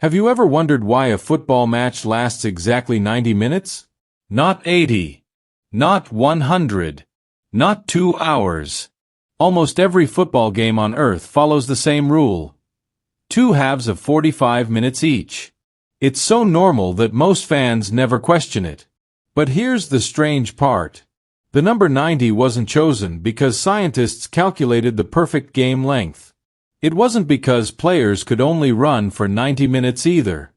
Have you ever wondered why a football match lasts exactly 90 minutes? Not 80. Not 100. Not 2 hours. Almost every football game on Earth follows the same rule. 2 halves of 45 minutes each. It's so normal that most fans never question it. But here's the strange part. The number 90 wasn't chosen because scientists calculated the perfect game length. It wasn't because players could only run for 90 minutes either.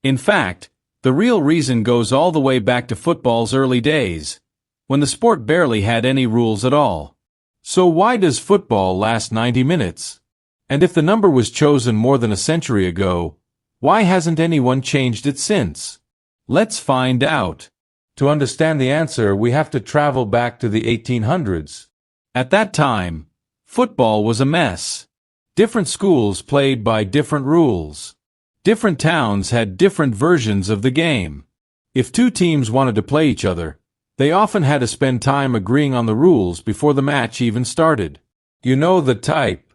In fact, the real reason goes all the way back to football's early days, when the sport barely had any rules at all. So why does football last 90 minutes? And if the number was chosen more than a century ago, why hasn't anyone changed it since? Let's find out. To understand the answer, we have to travel back to the 1800s. At that time, football was a mess. Different schools played by different rules. Different towns had different versions of the game. If 2 teams wanted to play each other, they often had to spend time agreeing on the rules before the match even started. You know the type.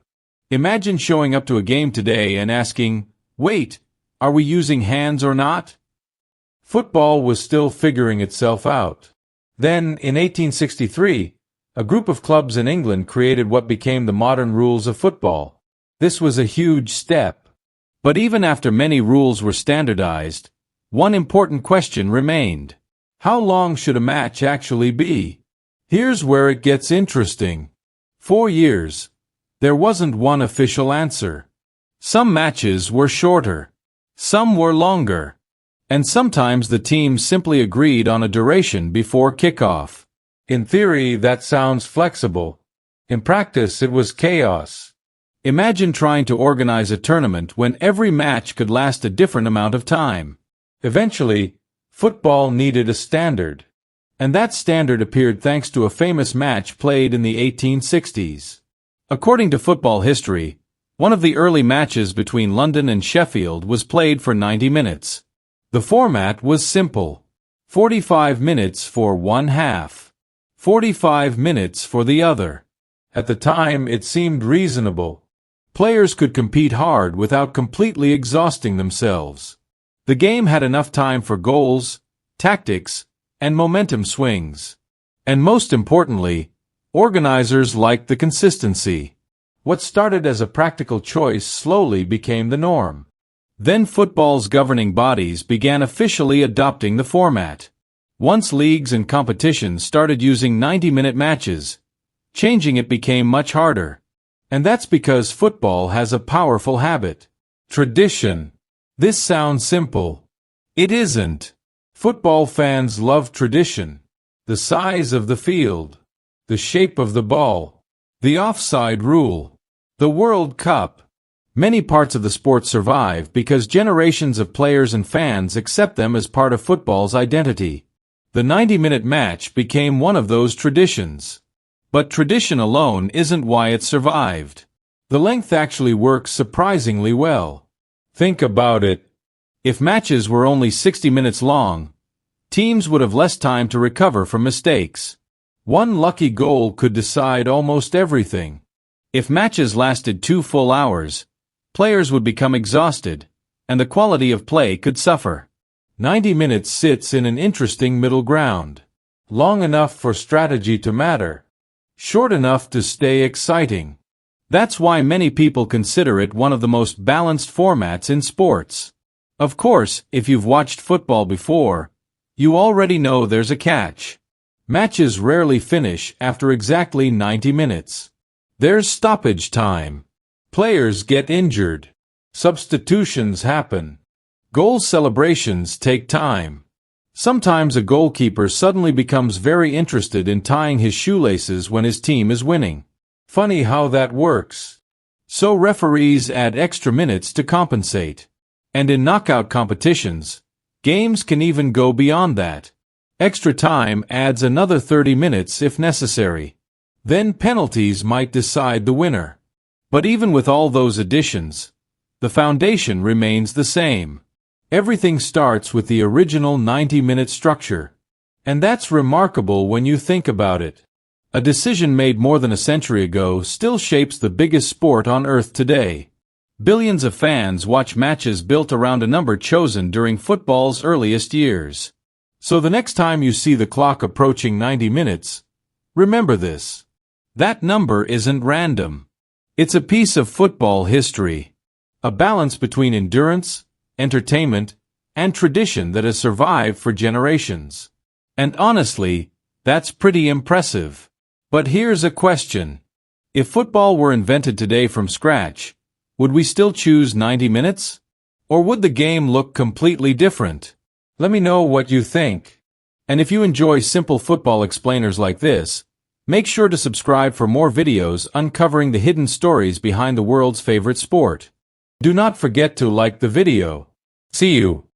Imagine showing up to a game today and asking, "Wait, are we using hands or not?" Football was still figuring itself out. Then, in 1863, a group of clubs in England created what became the modern rules of football. This was a huge step. But even after many rules were standardized, one important question remained. How long should a match actually be? Here's where it gets interesting. For years, there wasn't one official answer. Some matches were shorter. Some were longer. And sometimes the teams simply agreed on a duration before kickoff. In theory, that sounds flexible. In practice, it was chaos. Imagine trying to organize a tournament when every match could last a different amount of time. Eventually, football needed a standard. And that standard appeared thanks to a famous match played in the 1860s. According to football history, one of the early matches between London and Sheffield was played for 90 minutes. The format was simple. 45 minutes for one half. 45 minutes for the other. At the time, it seemed reasonable. Players could compete hard without completely exhausting themselves. The game had enough time for goals, tactics, and momentum swings. And most importantly, organizers liked the consistency. What started as a practical choice slowly became the norm. Then football's governing bodies began officially adopting the format. Once leagues and competitions started using 90-minute matches, changing it became much harder. And that's because football has a powerful habit. Tradition. This sounds simple. It isn't. Football fans love tradition. The size of the field. The shape of the ball. The offside rule. The World Cup. Many parts of the sport survive because generations of players and fans accept them as part of football's identity. The 90-minute match became one of those traditions. But tradition alone isn't why it survived. The length actually works surprisingly well. Think about it. If matches were only 60 minutes long, teams would have less time to recover from mistakes. One lucky goal could decide almost everything. If matches lasted 2 full hours, players would become exhausted, and the quality of play could suffer. 90 minutes sits in an interesting middle ground. Long enough for strategy to matter. Short enough to stay exciting. That's why many people consider it one of the most balanced formats in sports. Of course, if you've watched football before, you already know there's a catch. Matches rarely finish after exactly 90 minutes. There's stoppage time. Players get injured. Substitutions happen. Goal celebrations take time. Sometimes a goalkeeper suddenly becomes very interested in tying his shoelaces when his team is winning. Funny how that works. So referees add extra minutes to compensate. And in knockout competitions, games can even go beyond that. Extra time adds another 30 minutes if necessary. Then penalties might decide the winner. But even with all those additions, the foundation remains the same. Everything starts with the original 90-minute structure. And that's remarkable when you think about it. A decision made more than a century ago still shapes the biggest sport on Earth today. Billions of fans watch matches built around a number chosen during football's earliest years. So the next time you see the clock approaching 90 minutes, remember this. That number isn't random. It's a piece of football history. A balance between endurance, entertainment, and tradition that has survived for generations. And honestly, that's pretty impressive. But here's a question. If football were invented today from scratch, would we still choose 90 minutes? Or would the game look completely different? Let me know what you think. And if you enjoy simple football explainers like this, make sure to subscribe for more videos uncovering the hidden stories behind the world's favorite sport. Do not forget to like the video. See you.